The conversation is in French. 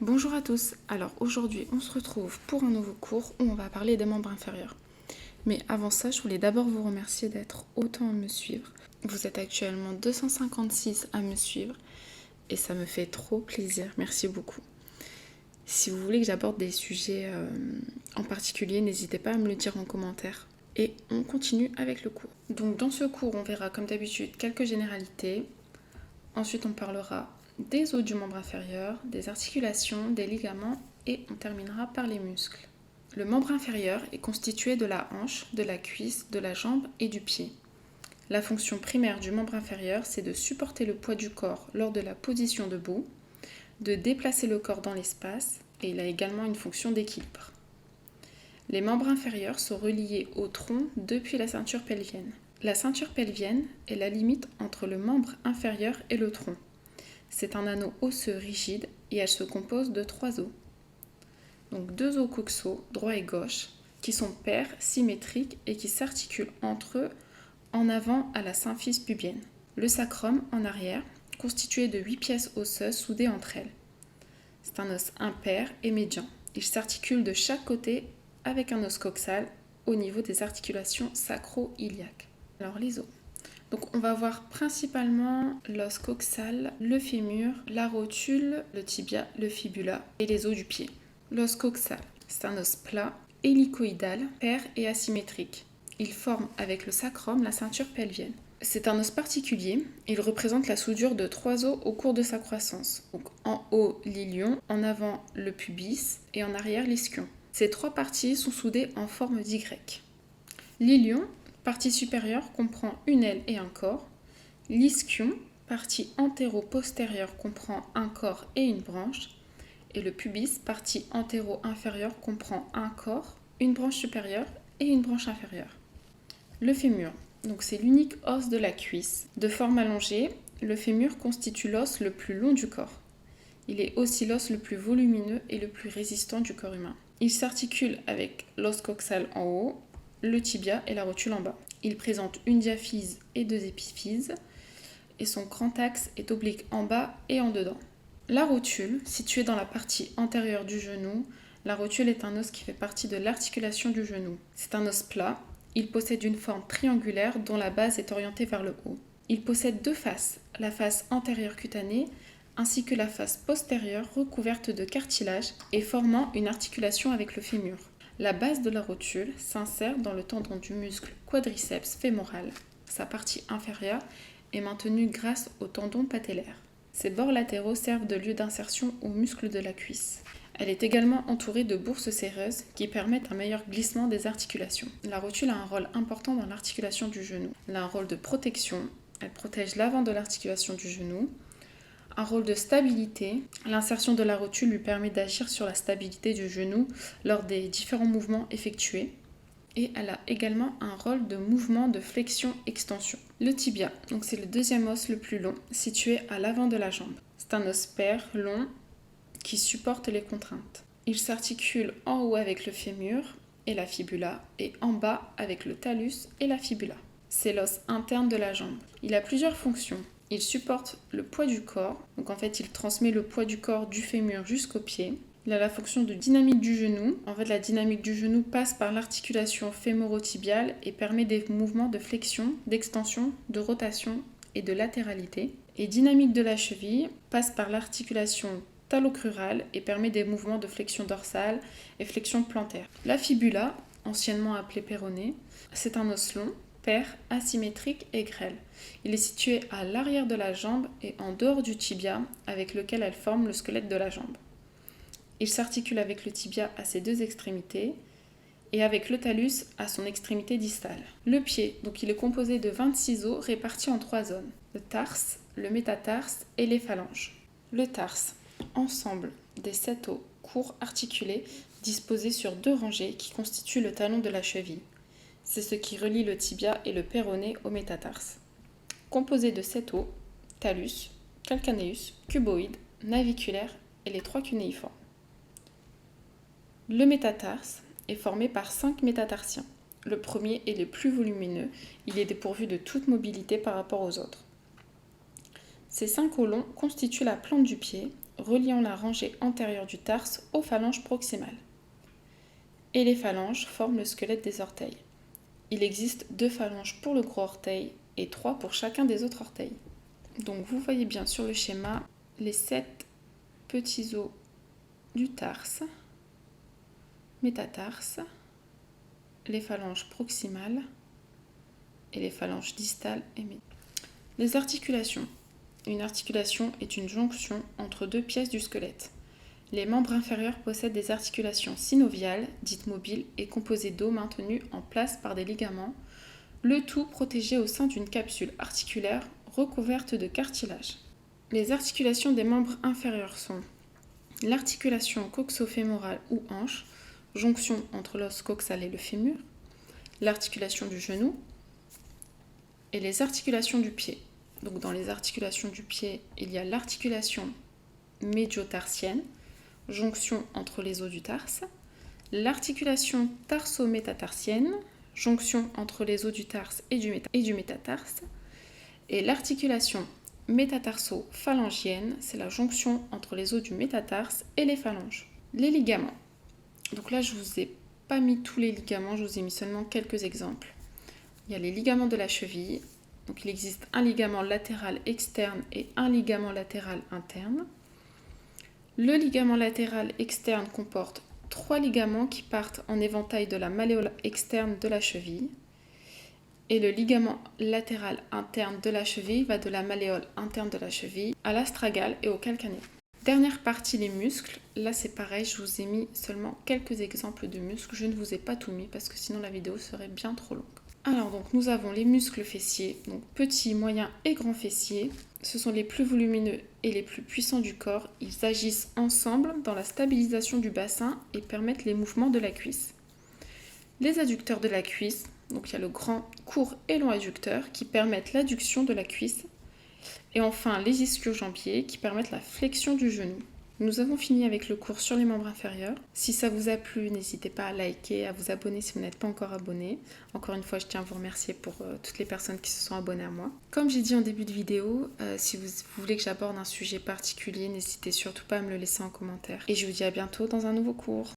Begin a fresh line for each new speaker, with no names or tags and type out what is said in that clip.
Bonjour à tous, alors aujourd'hui on se retrouve pour un nouveau cours où on va parler des membres inférieurs. Mais avant ça, je voulais d'abord vous remercier d'être autant à me suivre. Vous êtes actuellement 256 à me suivre et ça me fait trop plaisir, merci beaucoup. Si vous voulez que j'aborde des sujets en particulier, n'hésitez pas à me le dire en commentaire. Et on continue avec le cours. Donc dans ce cours, on verra comme d'habitude quelques généralités. Ensuite, on parlera des os du membre inférieur, des articulations, des ligaments et on terminera par les muscles. Le membre inférieur est constitué de la hanche, de la cuisse, de la jambe et du pied. La fonction primaire du membre inférieur, c'est de supporter le poids du corps lors de la position debout, de déplacer le corps dans l'espace et il a également une fonction d'équilibre. Les membres inférieurs sont reliés au tronc depuis la ceinture pelvienne. La ceinture pelvienne est la limite entre le membre inférieur et le tronc. C'est un anneau osseux rigide et elle se compose de 3 os. Donc 2 os coxaux, droit et gauche, qui sont pairs, symétriques et qui s'articulent entre eux en avant à la symphyse pubienne. Le sacrum en arrière, constitué de 8 pièces osseuses soudées entre elles. C'est un os impair et médian. Il s'articule de chaque côté avec un os coxal au niveau des articulations sacro-iliaques. Alors les os. Donc on va voir principalement l'os coxal, le fémur, la rotule, le tibia, le fibula et les os du pied. L'os coxal, c'est un os plat, hélicoïdal, pair et asymétrique. Il forme avec le sacrum la ceinture pelvienne. C'est un os particulier, il représente la soudure de 3 os au cours de sa croissance. Donc en haut l'ilion, en avant le pubis et en arrière l'ischion. Ces 3 parties sont soudées en forme d'Y. L'ilion, partie supérieure, comprend une aile et un corps. L'ischion, partie antéro-postérieure, comprend un corps et une branche. Et le pubis, partie antéro-inférieure, comprend un corps, une branche supérieure et une branche inférieure. Le fémur, donc c'est l'unique os de la cuisse. De forme allongée, le fémur constitue l'os le plus long du corps. Il est aussi l'os le plus volumineux et le plus résistant du corps humain. Il s'articule avec l'os coxal en haut, le tibia et la rotule en bas. Il présente une diaphyse et 2 épiphyses et son grand axe est oblique en bas et en dedans. La rotule, située dans la partie antérieure du genou, la rotule est un os qui fait partie de l'articulation du genou. C'est un os plat, il possède une forme triangulaire dont la base est orientée vers le haut. Il possède 2 faces, la face antérieure cutanée ainsi que la face postérieure recouverte de cartilage et formant une articulation avec le fémur. La base de la rotule s'insère dans le tendon du muscle quadriceps fémoral. Sa partie inférieure est maintenue grâce au tendon patellaire. Ses bords latéraux servent de lieu d'insertion aux muscles de la cuisse. Elle est également entourée de bourses séreuses qui permettent un meilleur glissement des articulations. La rotule a un rôle important dans l'articulation du genou. Elle a un rôle de protection, elle protège l'avant de l'articulation du genou. Un rôle de stabilité, l'insertion de la rotule lui permet d'agir sur la stabilité du genou lors des différents mouvements effectués. Et elle a également un rôle de mouvement de flexion-extension. Le tibia, donc c'est le deuxième os le plus long, situé à l'avant de la jambe. C'est un os pair, long, qui supporte les contraintes. Il s'articule en haut avec le fémur et la fibula, et en bas avec le talus et la fibula. C'est l'os interne de la jambe. Il a plusieurs fonctions. Il supporte le poids du corps, donc en fait il transmet le poids du corps du fémur jusqu'au pied. Il a la fonction de dynamique du genou. En fait, la dynamique du genou passe par l'articulation fémoro-tibiale et permet des mouvements de flexion, d'extension, de rotation et de latéralité. Et dynamique de la cheville passe par l'articulation talocrurale et permet des mouvements de flexion dorsale et flexion plantaire. La fibula, anciennement appelée péroné, c'est un os long, pair, asymétrique et grêle. Il est situé à l'arrière de la jambe et en dehors du tibia avec lequel elle forme le squelette de la jambe. Il s'articule avec le tibia à ses 2 extrémités et avec le talus à son extrémité distale. Le pied, donc il est composé de 26 os répartis en 3 zones, le tarse, le métatarse et les phalanges. Le tarse, ensemble des 7 os courts articulés disposés sur 2 rangées qui constituent le talon de la cheville. C'est ce qui relie le tibia et le péroné au métatarse. Composé de 7 os, talus, calcaneus, cuboïde, naviculaire et les 3 cunéiformes. Le métatarse est formé par 5 métatarsiens. Le premier est le plus volumineux, il est dépourvu de toute mobilité par rapport aux autres. Ces 5 os longs constituent la plante du pied, reliant la rangée antérieure du tarse aux phalanges proximales. Et les phalanges forment le squelette des orteils. Il existe 2 phalanges pour le gros orteil et 3 pour chacun des autres orteils. Donc vous voyez bien sur le schéma les 7 petits os du tarse, métatarse, les phalanges proximales et les phalanges distales et médiales. Les articulations. Une articulation est une jonction entre 2 pièces du squelette. Les membres inférieurs possèdent des articulations synoviales, dites mobiles, et composées d'os maintenus en place par des ligaments, le tout protégé au sein d'une capsule articulaire recouverte de cartilage. Les articulations des membres inférieurs sont l'articulation coxo-fémorale ou hanche, jonction entre l'os coxal et le fémur, l'articulation du genou et les articulations du pied. Donc dans les articulations du pied, il y a l'articulation médio-tarsienne, jonction entre les os du tarse, l'articulation tarso-métatarsienne, jonction entre les os du tarse et du métatarse, et l'articulation métatarso-phalangienne, c'est la jonction entre les os du métatarse et les phalanges. Les ligaments. Donc là, je ne vous ai pas mis tous les ligaments, je vous ai mis seulement quelques exemples. Il y a les ligaments de la cheville. Donc il existe un ligament latéral externe et un ligament latéral interne. Le ligament latéral externe comporte 3 ligaments qui partent en éventail de la malléole externe de la cheville. Et le ligament latéral interne de la cheville va de la malléole interne de la cheville à l'astragale et au calcanéum. Dernière partie, les muscles. Là, c'est pareil, je vous ai mis seulement quelques exemples de muscles. Je ne vous ai pas tout mis parce que sinon la vidéo serait bien trop longue. Alors, donc, nous avons les muscles fessiers, donc petits, moyens et grands fessiers. Ce sont les plus volumineux et les plus puissants du corps. Ils agissent ensemble dans la stabilisation du bassin et permettent les mouvements de la cuisse. Les adducteurs de la cuisse. Donc il y a le grand, court et long adducteur qui permettent l'adduction de la cuisse. Et enfin les ischio-jambiers qui permettent la flexion du genou. Nous avons fini avec le cours sur les membres inférieurs. Si ça vous a plu, n'hésitez pas à liker, à vous abonner si vous n'êtes pas encore abonné. Encore une fois, je tiens à vous remercier pour toutes les personnes qui se sont abonnées à moi. Comme j'ai dit en début de vidéo, si vous voulez que j'aborde un sujet particulier, n'hésitez surtout pas à me le laisser en commentaire. Et je vous dis à bientôt dans un nouveau cours.